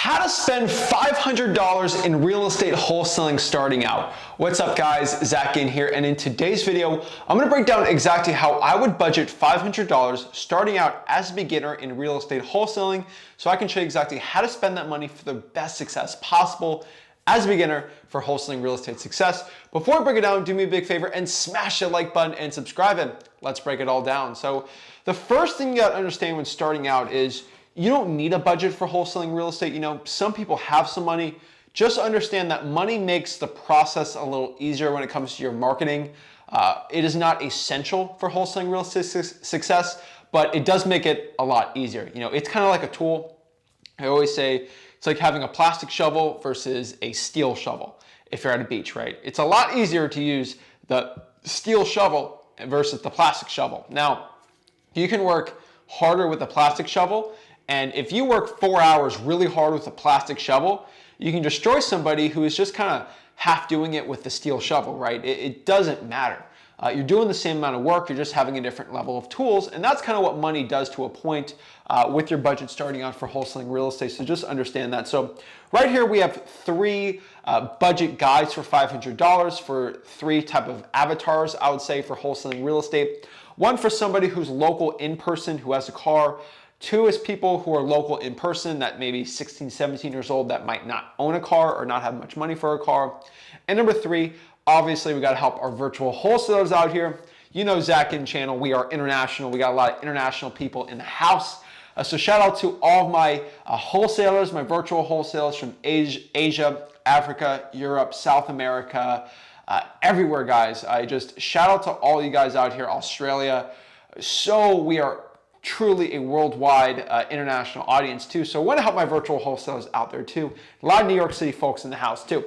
How to spend $500 in real estate wholesaling starting out. What's up guys, Zach Ginn here, and in today's video, I'm gonna break down exactly how I would budget $500 starting out as a beginner in real estate wholesaling, so I can show you exactly how to spend that money for the best success possible as a beginner for wholesaling real estate success. Before I break it down, do me a big favor and smash the like button and subscribe, and let's break it all down. So the first thing you gotta understand when starting out is you don't need a budget for wholesaling real estate. You know, some people have some money. Just understand that money makes the process a little easier when it comes to your marketing. It is not essential for wholesaling real estate success, but it does make it a lot easier. You know, it's kind of like a tool. I always say it's like having a plastic shovel versus a steel shovel if you're at a beach, right? It's a lot easier to use the steel shovel versus the plastic shovel. Now, you can work harder with the plastic shovel, and if you work 4 hours really hard with a plastic shovel, you can destroy somebody who is just kind of half doing it with the steel shovel, right? It doesn't matter. You're doing the same amount of work, you're just having a different level of tools, and that's kind of what money does to a point with your budget starting out for wholesaling real estate, so just understand that. So right here we have three budget guides for $500 for three type of avatars, I would say, for wholesaling real estate. One for somebody who's local in person, who has a car. Two is people who are local in person, that maybe 16, 17 years old, that might not own a car or not have much money for a car. And number three, obviously we got to help our virtual wholesalers out here. You know, Zach Ginn channel, we are international. We got a lot of international people in the house. So shout out to all of my wholesalers, my virtual wholesalers from Asia, Africa, Europe, South America, everywhere, guys. I just shout out to all you guys out here, Australia. So we are truly a worldwide international audience too. So I want to help my virtual wholesalers out there too. A lot of New York City folks in the house too.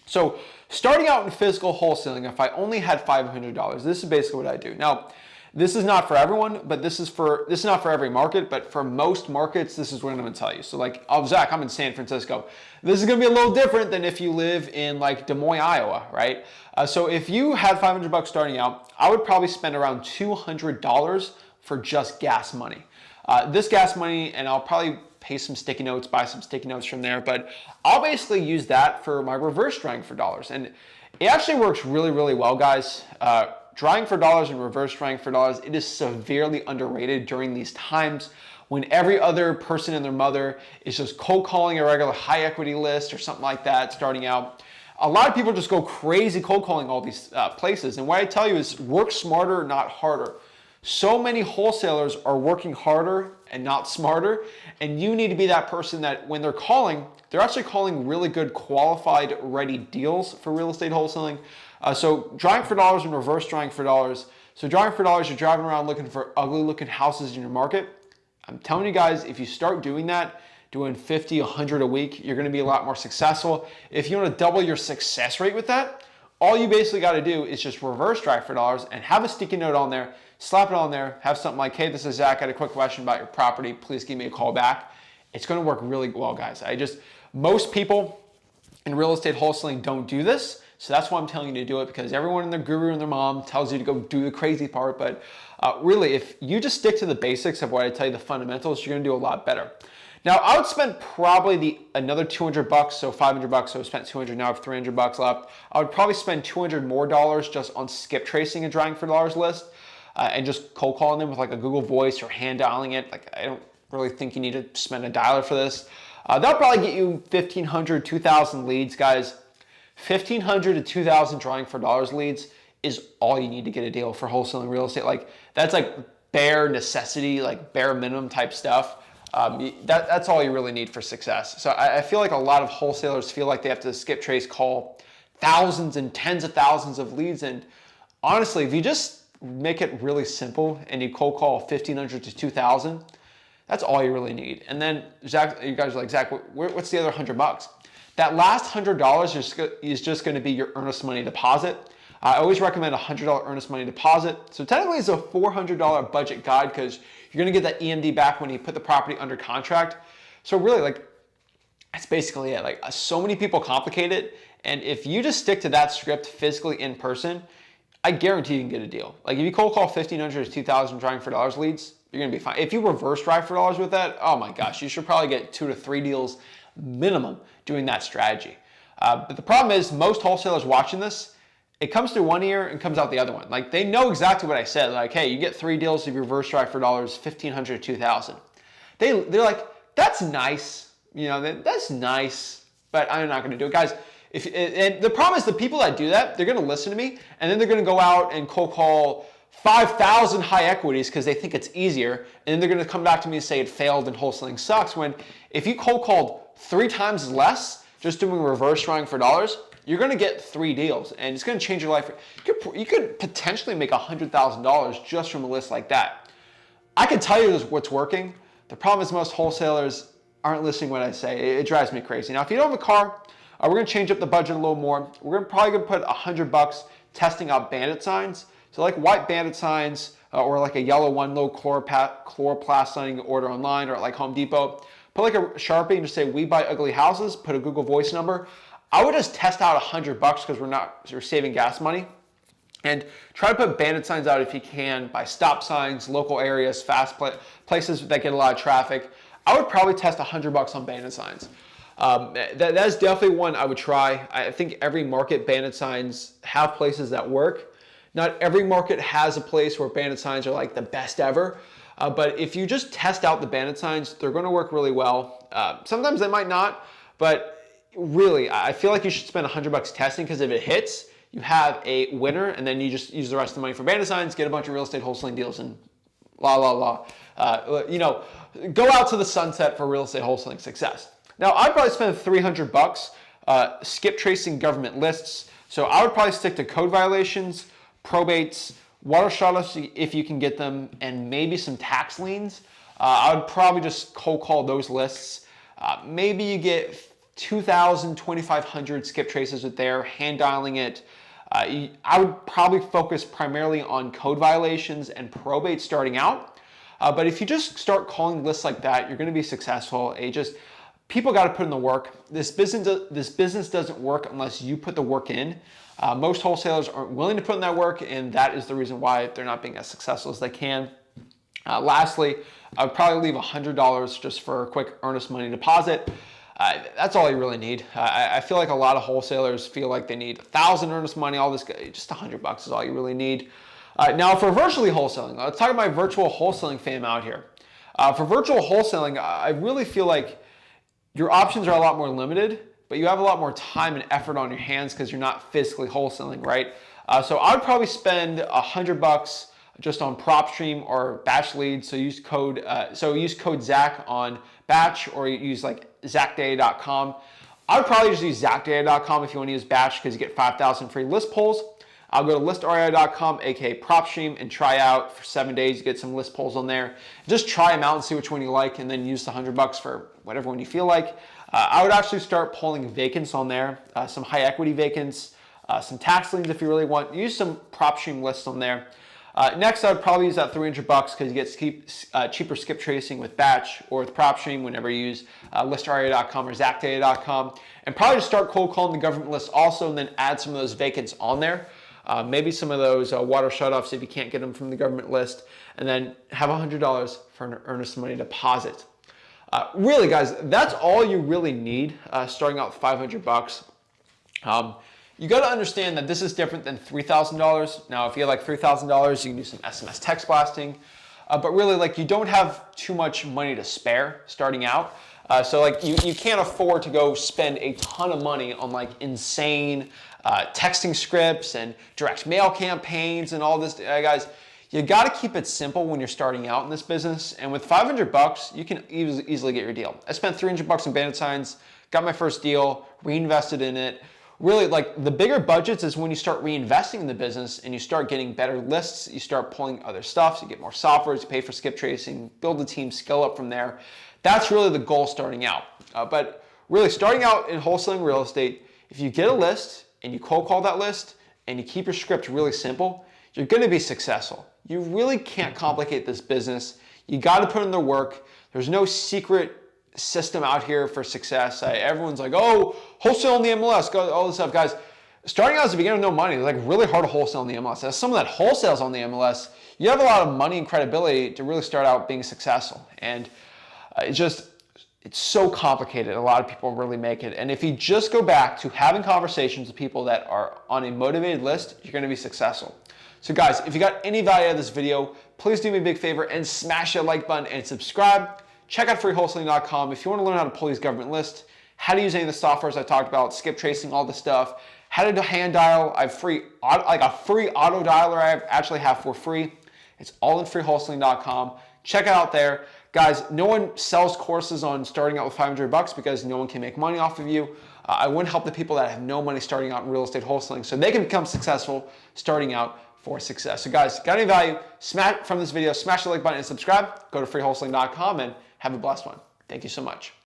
So starting out in physical wholesaling, if I only had $500, this is basically what I do. Now, this is not for everyone, but this is not for every market, but for most markets, this is what I'm going to tell you. So like, oh, Zach, I'm in San Francisco. This is going to be a little different than if you live in like Des Moines, Iowa, right? So if you had $500 starting out, I would probably spend around $200 for just gas money. This gas money, and I'll probably pay some sticky notes, buy some sticky notes from there, but I'll basically use that for my reverse drawing for dollars. And it actually works really, really well, guys. Drawing for dollars and reverse drawing for dollars, it is severely underrated during these times when every other person and their mother is just cold calling a regular high equity list or something like that starting out. A lot of people just go crazy cold calling all these places. And what I tell you is work smarter, not harder. So many wholesalers are working harder and not smarter, and you need to be that person that when they're calling, they're actually calling really good qualified ready deals for real estate wholesaling. So drawing for dollars and reverse drawing for dollars. So drawing for dollars, you're driving around looking for ugly looking houses in your market. I'm telling you guys, if you start doing that, doing 50, 100 a week, you're gonna be a lot more successful. If you wanna double your success rate with that, all you basically gotta do is just reverse drive for dollars and have a sticky note on there, slap it on there, have something like, hey, this is Zach, I had a quick question about your property, please give me a call back. It's gonna work really well, guys. Most people in real estate wholesaling don't do this, so that's why I'm telling you to do it, because everyone and their guru and their mom tells you to go do the crazy part, but really, if you just stick to the basics of what I tell you, the fundamentals, you're gonna do a lot better. Now, I would spend probably another $200, so $500, so I spent $200, now I have $300 left. I would probably spend $200 more just on skip tracing a drawing for dollars list and just cold calling them with like a Google Voice or hand dialing it. Like, I don't really think you need to spend a dialer for this. That'll probably get you 1,500, 2,000 leads, guys. 1,500 to 2,000 drawing for dollars leads is all you need to get a deal for wholesaling real estate. Like, that's like bare necessity, like bare minimum type stuff. That's all you really need for success. So I feel like a lot of wholesalers feel like they have to skip trace call thousands and tens of thousands of leads. And honestly, if you just make it really simple and you cold call 1,500 to 2,000, that's all you really need. And then Zach, you guys are like, Zach, what's the other $100? That last $100 is just going to be your earnest money deposit. I always recommend a $100 earnest money deposit. So technically it's a $400 budget guide because you're going to get that EMD back when you put the property under contract. So really, like, that's basically it. Like, so many people complicate it. And if you just stick to that script physically in person, I guarantee you can get a deal. Like, if you cold call 1,500 to 2,000 drawing for dollars leads, you're going to be fine. If you reverse drive for dollars with that, oh my gosh, you should probably get 2 to 3 deals minimum doing that strategy. But the problem is most wholesalers watching this, it comes through one ear and comes out the other one. Like they know exactly what I said. Like, hey, you get 3 deals if you reverse drive for dollars, 1,500 to 2,000. They're like, that's nice. You know, that's nice, but I'm not going to do it, guys. And the problem is the people that do that, they're going to listen to me, and then they're going to go out and cold call 5,000 high equities because they think it's easier, and then they're going to come back to me and say it failed and wholesaling sucks. When if you cold called 3 times less just doing reverse drawing for dollars, you're going to get 3 deals, and it's going to change your life. You could potentially make $100,000 just from a list like that. I can tell you what's working. The problem is most wholesalers aren't listening to what I say. It drives me crazy. Now, if you don't have a car, we're going to change up the budget a little more. We're probably going to put $100 testing out bandit signs. So like white bandit signs or like a yellow one, low chloroplast sign you can order online or at like Home Depot. Put like a Sharpie and just say, we buy ugly houses, put a Google Voice number. I would just test out $100 because we're saving gas money. And try to put bandit signs out if you can by stop signs, local areas, places that get a lot of traffic. I would probably test $100 on bandit signs. That's definitely one I would try. I think every market bandit signs have places that work. Not every market has a place where bandit signs are like the best ever. But if you just test out the bandit signs, they're going to work really well. Sometimes they might not, but really, I feel like you should spend $100 testing because if it hits, you have a winner, and then you just use the rest of the money for bandit signs, get a bunch of real estate wholesaling deals, and go out to the sunset for real estate wholesaling success. Now, I'd probably spend $300 skip tracing government lists. So I would probably stick to code violations, probates, water shutoffs if you can get them, and maybe some tax liens. I would probably just cold call those lists. Maybe you get 2,000, 2,500 skip traces with there, hand dialing it. I would probably focus primarily on code violations and probate starting out. But if you just start calling lists like that, you're going to be successful. People got to put in the work. This business doesn't work unless you put the work in. Most wholesalers aren't willing to put in that work, and that is the reason why they're not being as successful as they can. Lastly, I would probably leave $100 just for a quick earnest money deposit. That's all you really need. I feel like a lot of wholesalers feel like they need 1,000 earnest money, all this, just $100 is all you really need. Now for virtually wholesaling, let's talk about my virtual wholesaling fam out here. For virtual wholesaling, I really feel like your options are a lot more limited, but you have a lot more time and effort on your hands because you're not physically wholesaling, right? So I would probably spend $100 just on PropStream or batch leads. So use code Zach on batch, or use like ZachData.com. I would probably just use ZachData.com if you want to use batch because you get 5,000 free list polls. I'll go to listREI.com, aka PropStream, and try out for 7 days. You get some list polls on there. Just try them out and see which one you like, and then use the $100 for whatever one you feel like. I would actually start pulling vacants on there, some high equity vacants, some tax liens if you really want. Use some PropStream lists on there. Next, I would probably use that $300 because you get cheaper skip tracing with batch or with PropStream whenever you use listREI.com or ZachData.com. And probably just start cold calling the government list also, and then add some of those vacants on there. Maybe some of those water shutoffs if you can't get them from the government list, and then have $100 for an earnest money deposit. Really, guys, that's all you really need starting out with $500. You got to understand that this is different than $3,000. Now, if you have like $3,000, you can do some SMS text blasting, but really, like, you don't have too much money to spare starting out. So like you can't afford to go spend a ton of money on like insane texting scripts and direct mail campaigns and all this. Guys, you got to keep it simple when you're starting out in this business. And with $500, you can easily get your deal. I spent $300 in bandit signs, got my first deal, reinvested in it. Really, like, the bigger budgets is when you start reinvesting in the business and you start getting better lists, you start pulling other stuff, so you get more software, you pay for skip tracing, build the team, scale up from there. That's really the goal starting out. But really, starting out in wholesaling real estate, if you get a list and you cold call that list and you keep your script really simple, you're going to be successful. You really can't complicate this business. You got to put in the work. There's no secret system out here for success. Everyone's like, oh, wholesale on the MLS, all this stuff. Guys, starting out as a beginner with no money, it's like really hard to wholesale on the MLS. As someone that wholesales on the MLS, you have a lot of money and credibility to really start out being successful. And It's so complicated. A lot of people really make it. And if you just go back to having conversations with people that are on a motivated list, you're going to be successful. So guys, if you got any value out of this video, please do me a big favor and smash that like button and subscribe. Check out freewholesaling.com if you want to learn how to pull these government lists, how to use any of the softwares I talked about, skip tracing, all the stuff, how to do hand dial. I have a free auto dialer I actually have for free. It's all in freewholesaling.com. Check it out there. Guys, no one sells courses on starting out with $500 because no one can make money off of you. I want to help the people that have no money starting out in real estate wholesaling so they can become successful starting out for success. So guys, got any value from this video, smash the like button and subscribe. Go to freewholesaling.com and have a blessed one. Thank you so much.